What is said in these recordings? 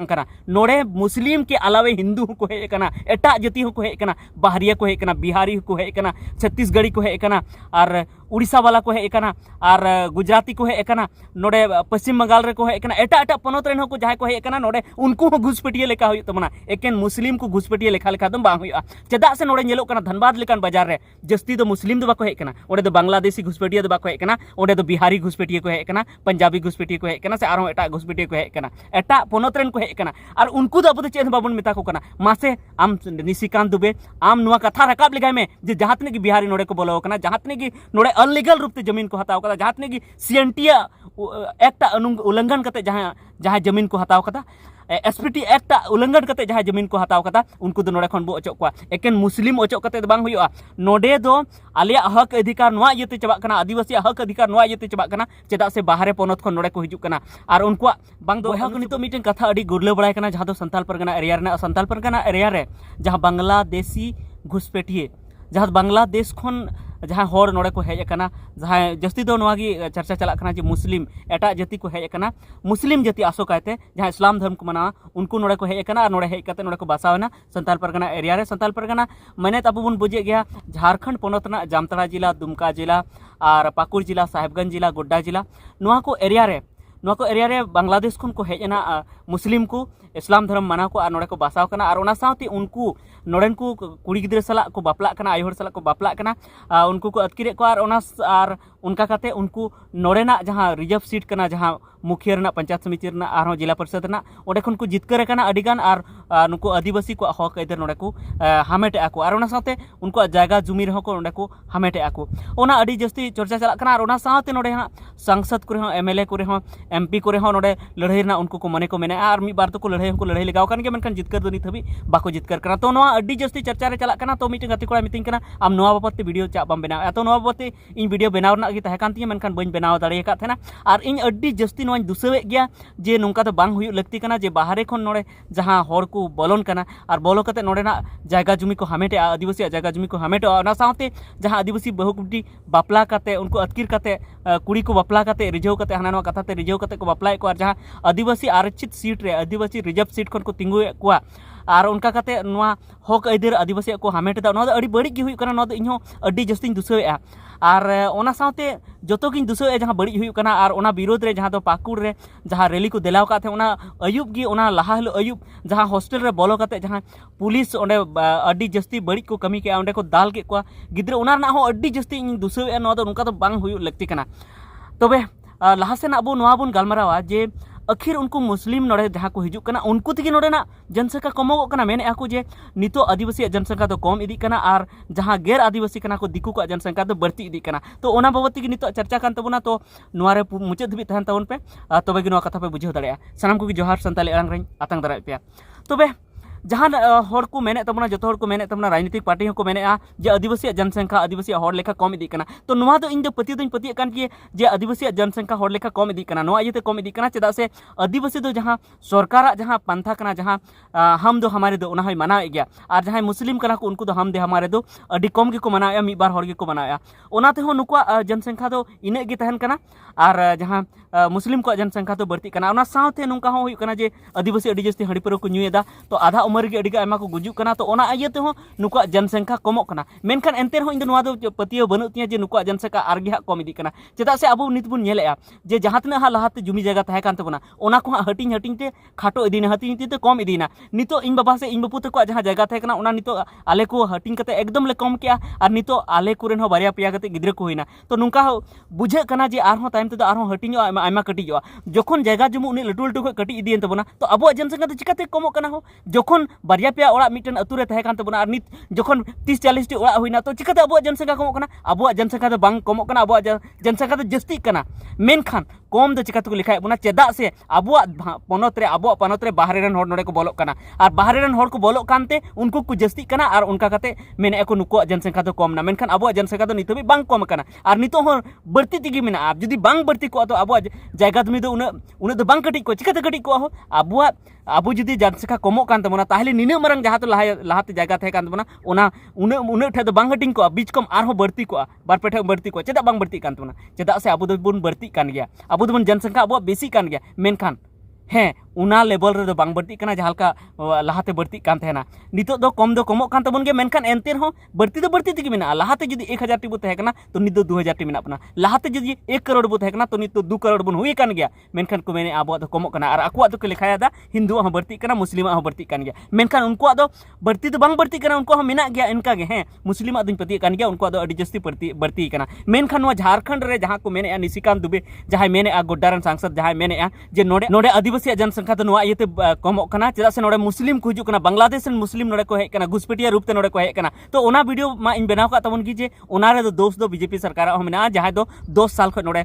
kana node muslim ke alawe hindu ko he kana eta jati ko he kana bahariya ko he kana bihari ko he kana chhattisgarhi ko he kana ar Orissa वाला को हे kana और गुजराती को हे kana नोडे पश्चिम बंगाल रे को हे kana एटा एटा पनोत rain को जहां को हे kana नोडे उनको घुसपेटिया लेखा हुई तमना एकेन मुस्लिम को घुसपेटिया लेखा लेखा दम बांग हुआ चेदा से नोडे नेलो kana धनबाद लेकान बाजार रे जस्ती दो मुस्लिम दो बाको हे kana ओडे दो बांग्लादेशी घुसपेटिया दो बाको हे kana ओडे दो बिहारी घुसपेटिया को हे kana पंजाबी घुसपेटिया को हे kana से आरो एटा घुसपेटिया को हे kana एटा पनोत रेन को हे kana और उनको दो अब तो चेन बाबन मेता को kana मासे आम निशिकांत दुबे आम नुआ कथा रकाब लेगाय में जे जहातने की बिहारी नोडे को बोलो kana जहातने की नोडे अनलीगल रूप से जमीन को हताव कदा जहातने की सीएनटी एक्ट उल्लंघन करते जहां जहां जमीन को हताव कदा एसपीटी एक्ट उल्लंघन करते जहां जमीन को हताव कदा उनको दो नोडे खन बो अचो को एकेन मुस्लिम अचो करते बांग हुआ नोडे दो आलिया हक अधिकार नोआ यते चबा कना आदिवासी हक अधिकार नोआ यते चबा कना चेदा से बाहरे पोनत खन नोडे को हिजु कना और उनको बांग दो हक नितो मीटिंग कथा अडी गुरले बड़ाय कना जहां दो संताल परगना एरिया रे संताल परगना एरिया रे जहां बांग्लादेशी घुसपेटिए जहां बांग्लादेश खन जहां होर नोडे को हेज कना जहां जस्ती दो नोगी चर्चा चला कना जे मुस्लिम एटा जाति को हेज कना मुस्लिम जाति आसो कायते जहां इस्लाम धर्म को मना उनको नोडे को हेज कना और नोडे हेज कते नोडे को बासावना संताल परगना एरिया रे संताल परगना मने तब बुन बुझे गया झारखंड पोनत ना जामताड़ा जिला दुमका जिला और पाकुड़ जिला साहेबगंज जिला गोड्डा जिला नोआ को एरिया रे बांग्लादेश खन को हेजना मुस्लिम को इस्लाम धर्म माना को और नोडे को बासाव कना और ओना साथी उनको नोडेन को कुड़ी गिद्रे सला को बापला कना आयहर सला को बापला कना उनको को अतकिरे को और उनका कते उनको नोडेना जहां रिजर्व सीट कना जहां मुखिया रना पंचायत समिति रना और जिला परिषद रना ओडे खन को जितकर कना अडिगान और नुको आदिवासी को हक इधर नोडे को हामेटे आको और ओना साथे उनको जायगा जुमी रहो को नोडे को हामेटे आको ओना अडी जस्ती चर्चा चला कना और ओना साथे नोडे हां सांसद को रहो एमएलए को रहो एमपी को रहो नोडे लड़ाई रना उनको को मने को मेने और मी बार तो को लड़ाई लगाव कान के मनखान जितकर दो नित हबी बाको जितकर कना तो नोआ अडी जस्ती चर्चा रे चला कना तो मीटिंग गति कोड़ा मीटिंग कना आम नोआ बाबते वीडियो चा बम बनाव तो नोआ बाबते इन वीडियो बनाव ना गी तहे कान तिया मनखान बइन बनाव दाड़े का थेना और इन अडी जस्ती नोआ दुसवे गया जे नोंका तो बांग हुई लगती कना जे बाहरे खन नोडे जहां होर को बोलन कना और बोलो कते नोडे ना जायगा जुमी को हामेटे आदिवासी जायगा जुमी को हामेटे और साथे जहां आदिवासी बहुकुटी बापला कते उनको अतकिर कते कुड़ी को बापला कते रिझाव कते हाना नोआ कथा ते रिझाव कते को बापलाए को और जहां आदिवासी आरक्षित सीट रे आदिवासी रिजर्व सीट खन को तिंगु को और उनका कते नोआ हक अधीर आदिवासी को हामेटे दा नोआ अड़ी बड़ी की हुई कना नोआ इन्हों अड़ी जस्ती दुसवेआ और ओना साथे जतो किन दुसवे जहां बड़ी हुई कना और ओना विरोध रे जहां तो पाकुड़ रे जहां रैली को देलाव का थे ओना अयुब गी ओना लाहा हलो अयुब जहां हॉस्टल रे बोलो कते जहां पुलिस ओंडे अड्डी जस्ती बड़ी को कमी के ओंडे को दाल के को गिद्रे ओना ना हो अड्डी जस्ती इन दुसवे नो दो उनका तो बांग हुई लगती कना तबे लाहा से ना अबो नोआ बुन गालमारावा जे आखिर उनको मुस्लिम नोडे जहां को हिजुक कना उनको तिगी नोडे ना जनसंख्या कमो कना मेने आको जे नितो आदिवासी जनसंख्या तो कम इदी कना और जहां गैर आदिवासी कना को दिकु को जनसंख्या तो बढ़ती इदी कना तो ओना बाबत तिगी नितो चर्चा कान तबुना तो नोआरे मुचे धबी तहन ताउन पे तबे gi नोआ कथा पे बुझाव दाड़िया सनाम को जोहार संताली अरंग रही आतंग दाराय पे तबे जहां होड़ को मेने तबना जो होड़ को मेने तबना राजनीतिक पार्टी को मेने जे आदिवासी जनसंख्या आदिवासी होड़ लेखा कम इदी कना तो नोआ दो इन दो पति दों पति कान कि जे आदिवासी जनसंख्या होड़ लेखा कम इदी कना नोआ इते कम इदी कना चेदा से आदिवासी दो जहां सरकार जहां पंथा कना जहां हम दो हमारे दो उना होय मनाव गया और जहां मुस्लिम कना को उनको दो हम दे हमारे दो अडी कम के को मनाव मी बार होड़ के को मनाव ओना ते हो नुकुआ जनसंख्या दो इने गे तहन कना और जहां मुस्लिम को जनसंख्या तो बढ़ती कना ओना साथे नुका हो कना जे आदिवासी अडी जस्ती हड़ी पर को न्यूएदा तो आधा उमर के अड़ी आयमा को गुजुक कना तो ओना इयाते हो नुका जनसंख्या कमो कना मेनखान एंते हो इन नोआ दो पतियो बनु तिया जे नुका जनसंख्या आरगे हा कम इदी कना चेदा से अब नित बुन नेलेआ जे जहां तना हा लाहाते जुमी जगह तहे कान तबना ओना को हटिंग हटिंग ते खाटो इदीना हटिंग ते कम इदीना नितो इन बाबा से इन बापू तको जहां जगह तहे कना ओना नितो आले को हटिंग कते एकदम ले कम किया और नितो आले कुरेन हो बारिया पिया कते गिद्रे को होइना तो नुका बुझे कना जे आर हो टाइम ते आर हो हटिंग आयमा कटिजो जखन जगह जुमु उनी लटू लटू कटी इदीन तबना तो अब जनसंख्या तो चिकाते कमो कना हो जखन बारिया पिया ओड़ा मिटन अतु रे तहे कान तबना और नित जखन 30-40 टी ओड़ा होइना तो चिकाते अब जनसंख्या कमो कना अब जनसंख्या तो बांग कमो कना अब जनसंख्या तो जस्ती कना मेनखान कम दो चिकाते को लिखाय बुना चेदा से अब पनत रे बाहरे रन होड़ नोडे को बोलो कना और बाहरे रन होड़ को बोलो कानते उनको को जस्ती कना और उनका कते मेने को नुको जनसंख्या तो कम ना मेनखान अब जनसंख्या तो नितो भी बांग कम कना और नितो हो बढ़ती तिगी मेना आप जदी बांग बढ़ती को तो अब जायगा तुमी तो उन दो बांग कटी को चिकाते कटी को हो अब जुदी जनसंख्या कमो कान तबना ताहले निने मरंग जहां तो लाहाते जायगा थे कान तबना ओना उन ठे तो बांग हटिंग को बीच कम आर हो बढ़ती को बार पेठे बढ़ती को चेदा बांग बढ़ती कान तबना चेदा से अब दो बुन बढ़ती कान गया अब दो जनसंख्या अब बेसी कान गया मेनखान ᱦᱮᱸ ᱚᱱᱟ ᱞᱮᱵᱮᱞ ᱨᱮᱫᱚ ᱵᱟᱝ ᱵᱟᱹᱲᱛᱤᱜ ᱠᱟᱱᱟ ᱡᱟᱦᱟᱸ ᱞᱮᱠᱟ ᱞᱟᱦᱟᱛᱮ ᱵᱟᱹᱲᱛᱤᱜ ᱠᱟᱱ ᱛᱟᱦᱮᱱᱟ ᱱᱤᱛᱚᱜ ᱫᱚ ᱠᱚᱢ ᱠᱚᱢᱚᱜ ᱠᱟᱱ ᱛᱟᱵᱚᱱ ᱜᱮᱭᱟ ᱢᱮᱱᱠᱷᱟन ᱮᱱᱛᱮ ᱨᱮᱦᱚᱸ ᱵᱟᱹᱲᱛᱤ ᱫᱚ ᱵᱟᱹᱲᱛᱤ ᱛᱮᱜᱮ ᱢᱮᱱᱟᱜᱼᱟ ᱞᱟᱦᱟᱛᱮ ᱡᱩᱫि 1000 ᱴᱤ ᱵᱚ ᱛᱟᱦᱮᱸ ᱠᱟᱱᱟ ᱛᱚ ᱱᱤᱛ ᱫᱚ 2000 ᱴᱤ ᱢᱮᱱᱟᱜ ᱵᱚᱱᱟ ᱞᱟᱦᱟᱛᱮ ᱡᱩᱫि 1 ᱠᱟᱨᱳᱲ ᱵᱚ ᱛᱟᱦᱮᱸ ᱠᱟᱱᱟ ᱛᱚ ᱱᱤᱛ ᱫᱚ 2 ᱠᱟᱨᱳᱲ ᱵᱚᱱ ᱦᱩᱭ ᱠᱟᱱ ᱜᱮᱭᱟ ᱢᱮᱱᱠᱷᱟन ᱠᱚ ᱢᱮᱱᱮᱜᱼᱟ ᱟᱵᱚᱣᱟᱜ ᱫᱚ ᱠᱚᱢᱚᱜ ᱠᱟᱱᱟ ᱟᱨ ᱟᱠᱚᱣᱟᱜ ᱫᱚᱠᱚ ᱞᱮᱠᱷᱟᱭᱮᱫᱟ ᱦᱤᱱᱫᱩᱣᱟᱜ ᱦᱚᱸ ᱵᱟᱹᱲᱛᱤᱜ ᱠᱟᱱᱟ ᱢᱩᱥᱞᱤᱢᱟᱜ ᱦᱚᱸ ᱵᱟᱹᱲᱛᱤᱜ ᱠᱟᱱ ᱜᱮᱭᱟ ᱢᱮᱱᱠᱷᱟन ᱩᱱᱠᱩᱣᱟᱜ ᱫᱚ ᱵᱟᱹᱲᱛᱤ ᱫᱚ ᱵᱟᱝ ᱵᱟᱹᱲᱛᱤᱜ ᱠᱟᱱᱟ ᱩᱱᱠᱩᱣᱟᱜ ᱦᱚᱸ ᱢᱮᱱᱟᱜ ᱜᱮᱭᱟ ᱚᱱᱠᱟ ᱜᱮ ᱦᱮᱸ ᱢᱩᱥᱞᱤᱢᱟᱜ ᱫᱚᱧ ᱯᱟᱹᱛᱭᱟᱹᱜ ᱠᱟᱱ ᱜᱮᱭᱟ ᱩᱱᱠᱩᱣᱟᱜ ᱫᱚ ᱟᱹᱰᱤ ᱡᱟᱹᱥᱛᱤ ᱵᱟᱹᱲᱛᱤ ᱠᱟᱱᱟ ᱢᱮᱱᱠᱷᱟन ᱱᱚᱣᱟ ᱡᱷᱟᱲᱠᱷᱚᱸᱰ ᱨᱮ ᱡᱟᱦᱟᱸ ᱠᱚ ᱢᱮᱱᱮᱜᱼᱟ ᱱᱤᱥᱤᱠᱟন্ত दुबे ᱡᱟᱦᱟᱸᱭ ᱢᱮᱱᱮᱜᱼᱟ ᱜᱚड्डा ᱨᱮᱱ सांसद ᱡᱟᱦᱟᱸᱭ ᱢᱮᱱᱮᱜᱼᱟ ᱡᱮ ᱱᱚᱰᱮ आदिवासी जनसंख्या तो नोआ इयते कमोग कना चेदा से नोडे मुस्लिम को हिजुग कना बांग्लादेश रेन मुस्लिम नोडे को हेज कना घुसपेटिया रूप ते नोडे को हेज कना तो ओना वीडियो मा इन बनाव का तबन की जे ओना रे दो दोष दो बीजेपी सरकार हो मेना जहां दो 10 साल ख नोडे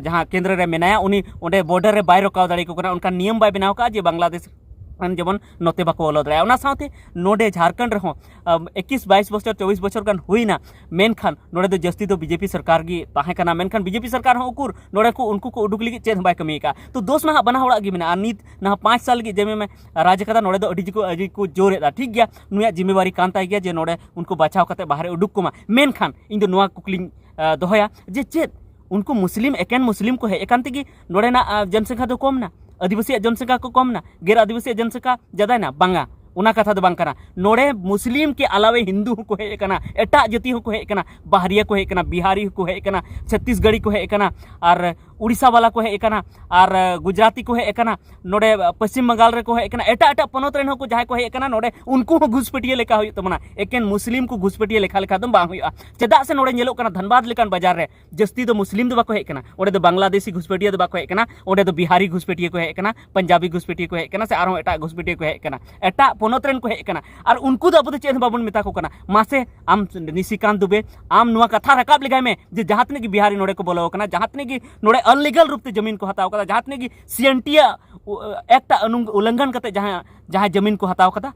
जहां केंद्र रे मेनाया उनी ओंडे बॉर्डर रे बाय रोकाव दाड़ी को कना उनका नियम बाय बनाव का जे बांग्लादेश जेमन नोते बाको बोलो दाड़ा ओना साथे नोडे झारखंड रहो 21 22 बछर 24 बछर गान हुईना मेनखान नोडे दो जस्ती दो बीजेपी सरकार गी ताहे कना मेनखान बीजेपी सरकार हो उकुर नोडे को उनको को उडुक लगी चेद बाय कमी का तो दोष ना बना होड़ा गी मेना नित ना 5 साल गी जेमे में राज कदा नोडे दो अडी को जोर एदा ठीक गया नुया जिम्मेवारी कांता गया जे नोडे उनको बचाव कते बाहर उडुक कोमा मेनखान इन दो नुआ कुकलिंग दोहया जे चेद उनको मुस्लिम एकेन मुस्लिम को है एकांत की नोडे ना जनसंख्या दो कम ना आदिवासी जनसंख्या को कम ना गैर आदिवासी जनसंख्या ज्यादा ना बांगा उना कथा दो बांग कना नोडे मुस्लिम के अलावे हिंदू को हेज कना एटा जाति को हेज कना बाहरिया को हेज कना बिहारी को हेज कना छत्तीसगढ़ी को हेज कना और उड़ीसा वाला को हेज कना और गुजराती को हेज कना नोडे पश्चिम बंगाल रे को हेज कना एटा एटा पनोत रेन को जहां को हेज कना नोडे उनको घुसपेटिया लेखा हुई तमना एकेन मुस्लिम को घुसपेटिया लेखा लेखा दम बांग हुआ चेदा से नोडे नेलो कना धनबाद लेकान बाजार रे जस्ती दो मुस्लिम दो बाको हेज कना ओडे दो बांग्लादेशी घुसपेटिया दो बाको हेज कना ओडे दो बिहारी घुसपेटिया को हेज कना पंजाबी घुसपेटिया को हेज कना से आरो एटा घुसपेटिया को हेज कना एटा पनोत रेन को हेज कना और उनको दो अब चेद बाबन मेता को कना मासे आम निशिकांत दुबे आम नुआ कथा रकाब लगाय में जे जहातने की बिहारी नोडे को बोलो कना जहातने की नोडे अनलीगल रूप से जमीन को हताव कदा जहातने की सीएनटिया एक्ट उल्लंघन करते जहां जहां जमीन को हताव कदा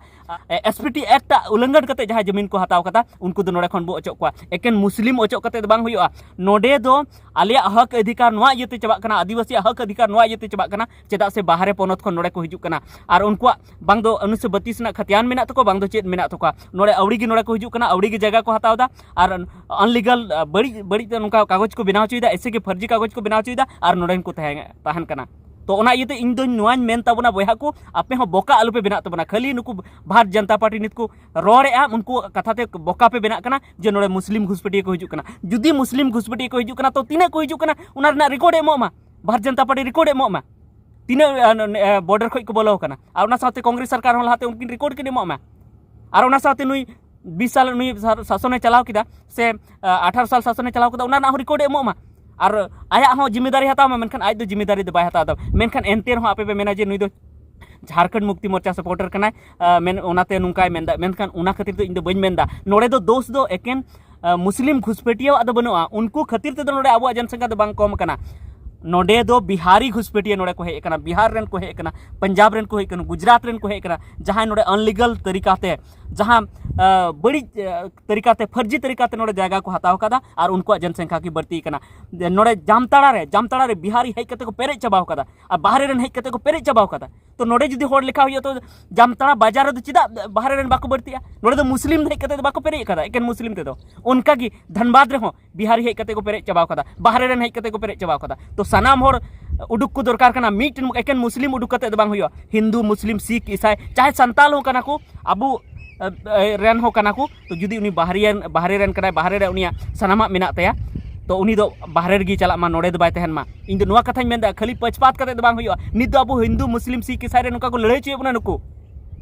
एसपीटी एक्ट उल्लंघन करते जहां जमीन को हताव कदा उनको दो नोडे खन बो अचो को एकेन मुस्लिम अचो करते बांग हुआ नोडे दो आलिया हक अधिकार नोआ इयते चबा कना आदिवासी हक अधिकार नोआ इयते चबा कना चेदा से बाहरे पोनत खन नोडे को हिजुक कना और उनको बांग दो 1932 ना खतियान मेना तको बांग दो चेद मेना तको नोडे अवड़ी की नोडे को हिजुक कना अवड़ी की जगह को हताव दा और अनलीगल बड़ी बड़ी उनका कागज को बनाव चुईदा ऐसे के फर्जी कागज को बनाव चुईदा और नोडे को तहन कना तो ओना इयते इन दो नोआन मेन ताबना बयहा को आपे हो बोका आलू पे बना तबना खाली नुकु भारत जनता पार्टी नित को रोड़ेआ उनको कथाते बोका पे बना कना जे नोडे मुस्लिम घुसपेटिया को हिजुक कना जुदी मुस्लिम घुसपेटिया को हिजुक कना तो तीना को हिजुक कना उना रना रिकॉर्ड एमोमा भारत जनता पार्टी रिकॉर्ड एमोमा तीना बॉर्डर खय को बोलो कना और उना साथे कांग्रेस सरकार हो लाते उनकिन रिकॉर्ड के एमोमा और उना साथे नुई 20 साल नुई शासने चलाव किदा से 18 साल शासने चलाव किदा उना ना रिकॉर्ड एमोमा और आया हो जिम्मेदारी हताव में मेनखान आज दो जिम्मेदारी दो बाय हताव मेनखान एनते रहो आपे पे मेना जे नुई दो झारखंड मुक्ति मोर्चा सपोर्टर कना मेन ओनाते नुंकाय मेनदा मेनखान उना खातिर तो इन दो बइन मेनदा नोडे दो दोष दो एकेन मुस्लिम घुसपेटिया आदो बनुआ उनको खातिर ते नोडे आबो जनसंख्या दो बांग कम कना नोडे दो बिहारी घुसपेटिया नोडे को हेज कना बिहार रेन को हेज कना पंजाब रेन को हेज कना गुजरात रेन को हेज कना जहां नोडे अनलीगल तरीका ते जहां बड़ी तरीका ते फर्जी तरीका ते नोडे जगह को हताव कदा और उनको जनसंख्या की बढ़ती कना नोडे जामताड़ा रे बिहारी हेज कते को पेरेज चबाव कदा और बाहर रेन हेज कते को पेरेज चबाव कदा तो नोडे जुदी होड़ लिखा हुई तो जामताड़ा बाजार दो चिदा बाहर रेन बाको बढ़तिया नोडे दो मुस्लिम हेज कते बाको पेरेज कदा एकेन मुस्लिम ते दो उनका की धनबाद रे हो बिहारी हेज कते को पेरेज चबाव कदा बाहर रेन हेज कते को पेरेज चबाव कदा तो सानाम होड़ उडुक को दरकार कना मीटन एकेन मुस्लिम उडुक कते दो बांग हुआ हिंदू मुस्लिम सिख ईसाई चाहे संताल हो कना को अबू रेन हो कना को तो जुदी उनी बाहरे रेन कनाय बाहरे रे उनिया सनामा मेना तया तो उनी दो बाहरे गी चला मा नोडे दो बाय तहन मा इन दो नुआ कथाኝ मेनदा खाली पक्षपात कते दो बांग हुआ नित दो अबू हिंदू मुस्लिम सिख ईसाई रे नुका को लड़ाई चुए बना नुकु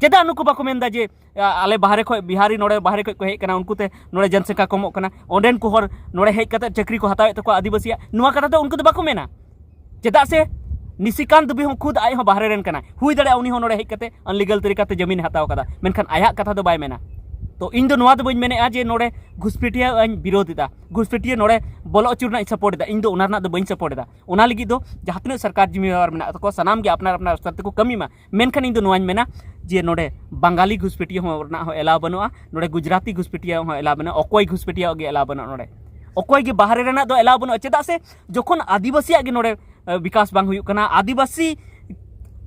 चेदा नुकु बाको मेनदा जे आले बाहरे खय बिहारी नोडे बाहरे खय को हेज कना उनको ते नोडे जनसंख्या कमो कना ओंडेन को हर नोडे हेज कते चाकरी को हतावे तको आदिवासी नुआ कथा तो उनको तो बाको मेना चेदा से निशिकांत दुबे हो खुद आय हो बाहरे रेन कना हुई दड़े उनी हो नोडे हेज कते अनलीगल तरीका ते जमीन हताव कदा मेनखान आया कथा दो बाय मेना तो इन दो नोआ दो बइन मेने जे नोडे घुसपेटिया अन विरोध दा घुसपेटिया नोडे बोलो अचुरना सपोर्ट दा इन दो उनारना दो बइन सपोर्ट दा उना लगी दो जहातने सरकार जिम्मेवार मेना तो सनाम गे अपना अपना स्तर को कमी मा मेनखान इन दो नोआन मेना जे नोडे बंगाली घुसपेटिया हो रना हो एलाव बनुआ नोडे गुजराती घुसपेटिया हो एलाव बनुआ अकोय घुसपेटिया गे एलाव बनुआ नोडे अकोय गे बाहरे रेना दो एलाव बनुआ चेदा से जखन आदिवासी गे नोडे विकास बांग हुयुक कना आदिवासी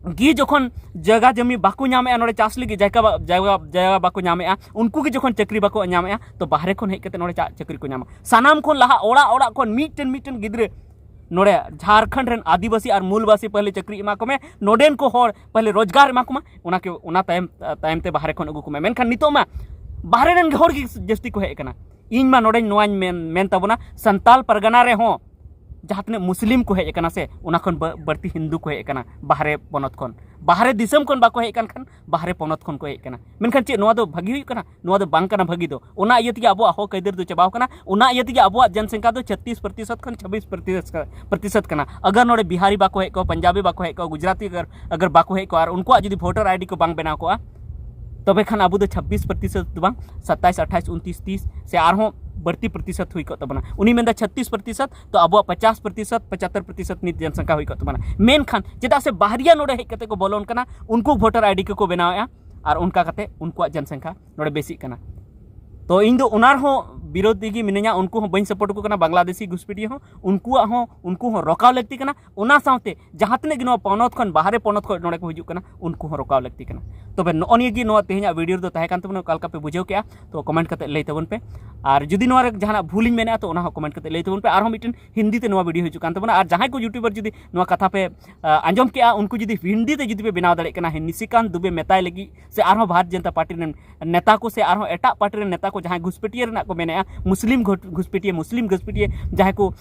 गी जखन जगह जमी बाको नामे नोडे चास लगी जगह बाको नामे उनको की जखन चाकरी बाको नामे तो बाहरे खन हेज कते नोडे चाकरी को नामा सानाम खन लहा ओड़ा ओड़ा खन मीटन गिद्रे नोड़े झारखंड रेन आदिवासी और मूलवासी पहले चक्री एमा को में नोडेन को होर पहले रोजगार एमा को मा उना के उना तायम ते बाहरे खन अगु को में मेनखान नितो मा बाहरे रेन होर की जस्ती को हेकना इन मा नोडे नोवाñ मेन तबना संताल परगना रे हो जहाँ तने मुस्लिम को हेकना से उना खन बर्ती हिंदू को हेकना बाहरे पोनत खन बाहरे दिसम खन बाको हेकन खान बाहरे पोनत खन को हेकना मेनखान चे नोवा दो भागी हुई कना नोवा दो बांग कना भागी दो उना इयति के अबो हो कैदर दो चबाव कना उना इयति के अबो जनसंख्या दो 36% खन 26% कना अगर नोडे बिहारी बाको हेको पंजाबी बाको हेको गुजराती अगर बाको हेको और उनको जुदी वोटर आईडी को बांग बनाव को तबे खान अब 26% बांग 27, 28, 29, 30 से आरहों बढ़ती प्रतिशत हुई को तबना उनी मेंदा 36% तो अब 50%, 75% नित जनसंख्या हुई को तबना मेन खान चेदा से बाहरिया नोडे हेक कते को बोलोन कना उनको वोटर आईडी को बनाया और उनका कते उनको जनसंख्या नोडे बेसी कना तो इन दो उनार हो विरोधी की मिनया उनको हो बइन सपोर्ट को कना बांग्लादेशी घुसपेटिया हो उनको हो रोकाव लगती कना उना साथे जहां तने गिनो पौनत खन बाहरे पौनत खन नोडे को हिजुक कना उनको हो रोकाव लगती कना तबे नोनिया गी नो तेहना वीडियो दो ताहे कान तबन कालका पे बुझेव के तो कमेंट करते लई तबन पे और जुदी नोरा जहां भूलिन मेना तो उना हो कमेंट करते लई तबन पे आरो मिटन हिंदी ते नोवा वीडियो हिजुक कान तबन और जहां को यूट्यूबर जुदी नोवा कथा पे आंजम के उनको जुदी हिंदी ते जुदी पे बनाव दाड़े कना निशिकांत दुबे मेताय लगी से आरो भारत जनता पार्टी रे नेता को से आरो एटा पार्टी रे नेता को जहां घुसपेटिया रे को मेना मुस्लिम घुसपेटिया जहां को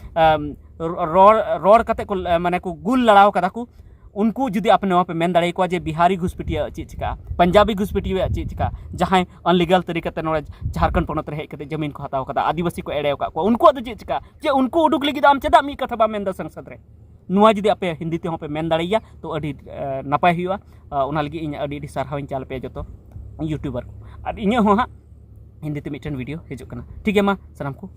रोड कते को माने को गुल लड़ाव कदा को उनको जुदी अपने वहाँ पे मेन दाड़े को जे बिहारी घुसपेटिया चीज चिका पंजाबी घुसपेटिया चीज चिका जहां अनलीगल तरीका ते नोड़े झारखंड पोनत रे हेकते जमीन को हताव कदा आदिवासी को एड़ेव का उनको दो चीज चिका जे उनको उडुक लगी आम चेदा मी कथा बा मेन द संसद रे नुआ जुदी अपे हिंदी ते पे मेन दाड़ेया तो अडी नपाय हुआ उना लगी इन अडी सारहाविन चाल पे जतो यूट्यूबर और इन हो हिंदी ते मिटन वीडियो हिजुक कना ठीक है मा सलाम को।